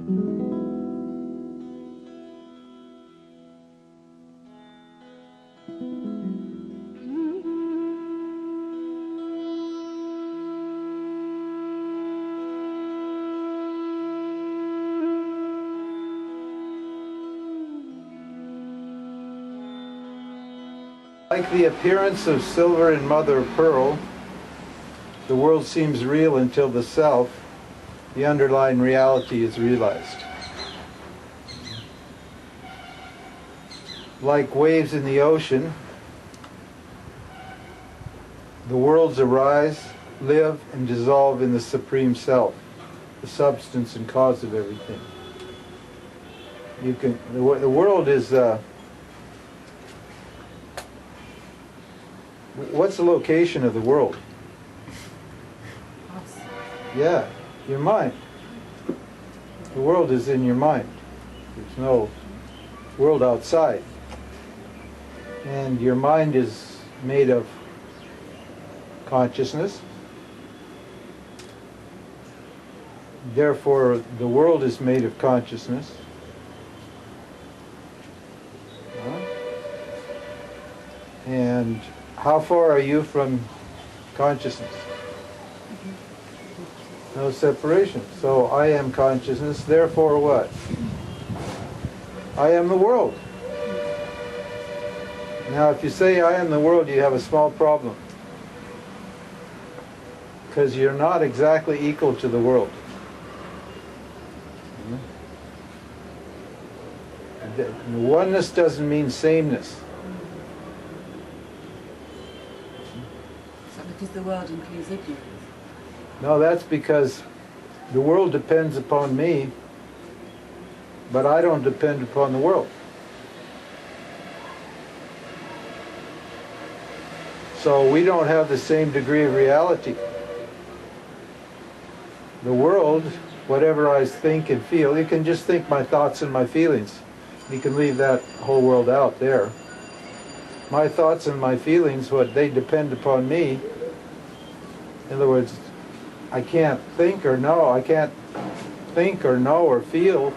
Like the appearance of silver and mother of pearl, the world seems real until the self, the underlying reality, is realized. Like waves in the ocean, the worlds arise, live, and dissolve in the Supreme Self, the substance and cause of everything. The world is... what's the location of the world? Yeah, your mind. The world is in your mind. There's no world outside. And your mind is made of consciousness. Therefore, the world is made of consciousness. And how far are you from consciousness? No separation. So I am consciousness, therefore what? I am the world. Now if you say I am the world, you have a small problem. Because you're not exactly equal to the world. Oneness doesn't mean sameness. Because the world includes ignorance. No, that's because the world depends upon me, but I don't depend upon the world. So we don't have the same degree of reality. The world, whatever I think and feel, you can just think my thoughts and my feelings. You can leave that whole world out there. My thoughts and my feelings, they depend upon me. In other words, I can't think or know. I can't think or know or feel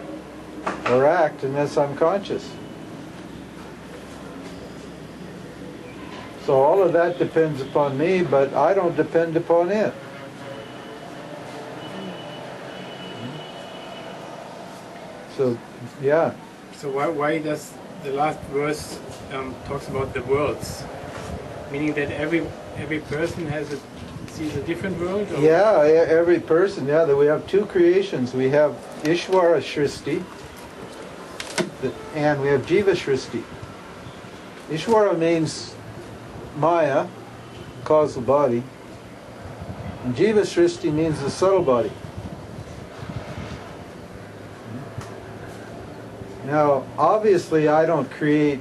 or act unless I'm conscious. So all of that depends upon me, but I don't depend upon it. So, yeah. So why does the last verse talks about the worlds? Meaning that every person sees a different world? Or? Yeah, every person. Yeah, that we have two creations. We have Ishvara Shristi, and we have Jiva Shristi. Ishvara means Maya, causal body, and Jiva Shristi means the subtle body. Now, obviously, I don't create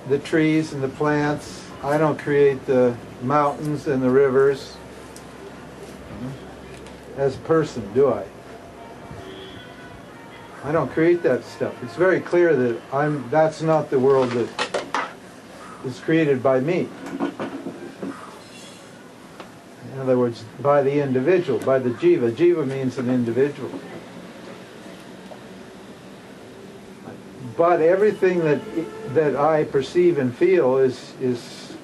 the trees and the plants. I don't create the mountains and the rivers as a person, do I? I don't create that stuff. It's very clear that that's not the world that is created by me. In other words, by the individual, by the jiva. Jiva means an individual. But everything that I perceive and feel is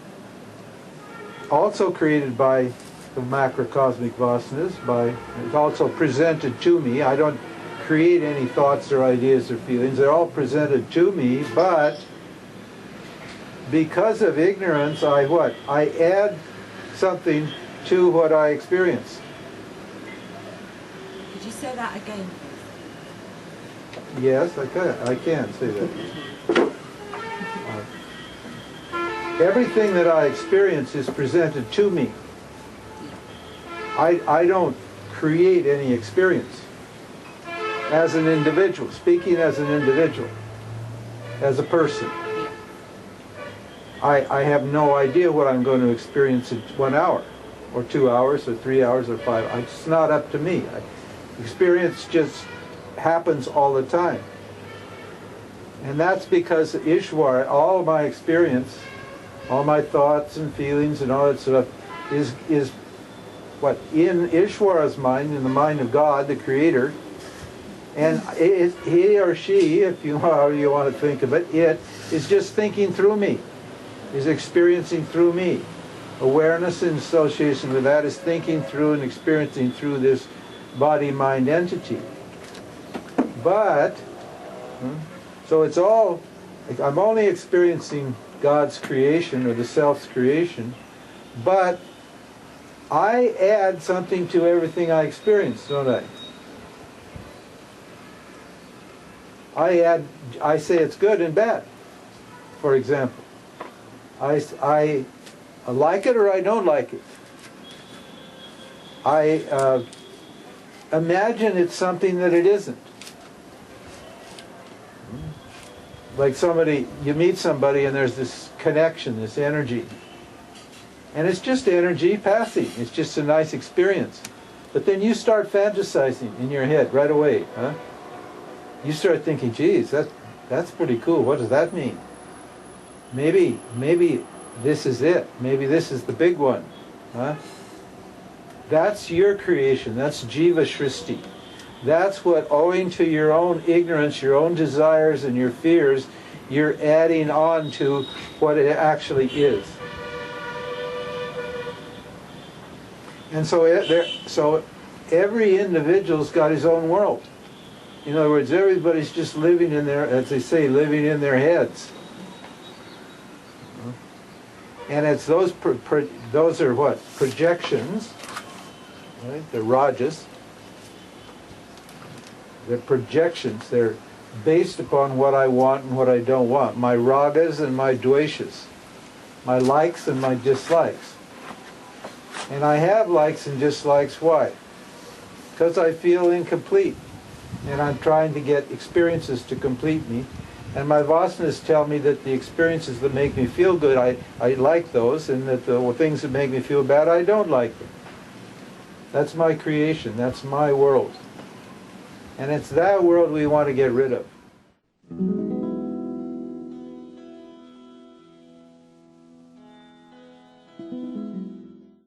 also created by the macrocosmic vasanas. It's also presented to me. I don't create any thoughts or ideas or feelings. They're all presented to me, but because of ignorance, I add something to what I experience. Could you say that again? Yes, I can say that. Everything that I experience is presented to me. I don't create any experience as an individual, speaking as an individual, as a person. I have no idea what I'm going to experience in 1 hour, or 2 hours, or 3 hours, or 5 hours. It's not up to me. Experience just happens all the time. And that's because Ishvara, all of my experience, all my thoughts and feelings and all that stuff is what in Ishvara's mind, in the mind of God, the Creator, And he or she, if you however you want to think of it, it is just thinking through me, is experiencing through me. Awareness in association with that is thinking through and experiencing through this body-mind entity. But, so it's all, I'm only experiencing God's creation or the Self's creation, but I add something to everything I experience, don't I? I say it's good and bad, for example. I like it or I don't like it. I imagine it's something that it isn't. Like you meet somebody and there's this connection, this energy. And it's just energy passing. It's just a nice experience. But then you start fantasizing in your head right away, huh? You start thinking, geez, that's pretty cool. What does that mean? Maybe this is it. Maybe this is the big one, huh? That's your creation. That's Jiva Shristi. That's what, owing to your own ignorance, your own desires and your fears, you're adding on to what it actually is. And so every individual's got his own world. In other words, everybody's just living in their, as they say, living in their heads. And it's those are what? Projections, right? They're rajas. They're projections. They're based upon what I want and what I don't want. My ragas and my dveshas. My likes and my dislikes. And I have likes and dislikes. Why? Because I feel incomplete. And I'm trying to get experiences to complete me. And my vasanas tell me that the experiences that make me feel good, I like those, and that the things that make me feel bad, I don't like them. That's my creation. That's my world. And it's that world we want to get rid of.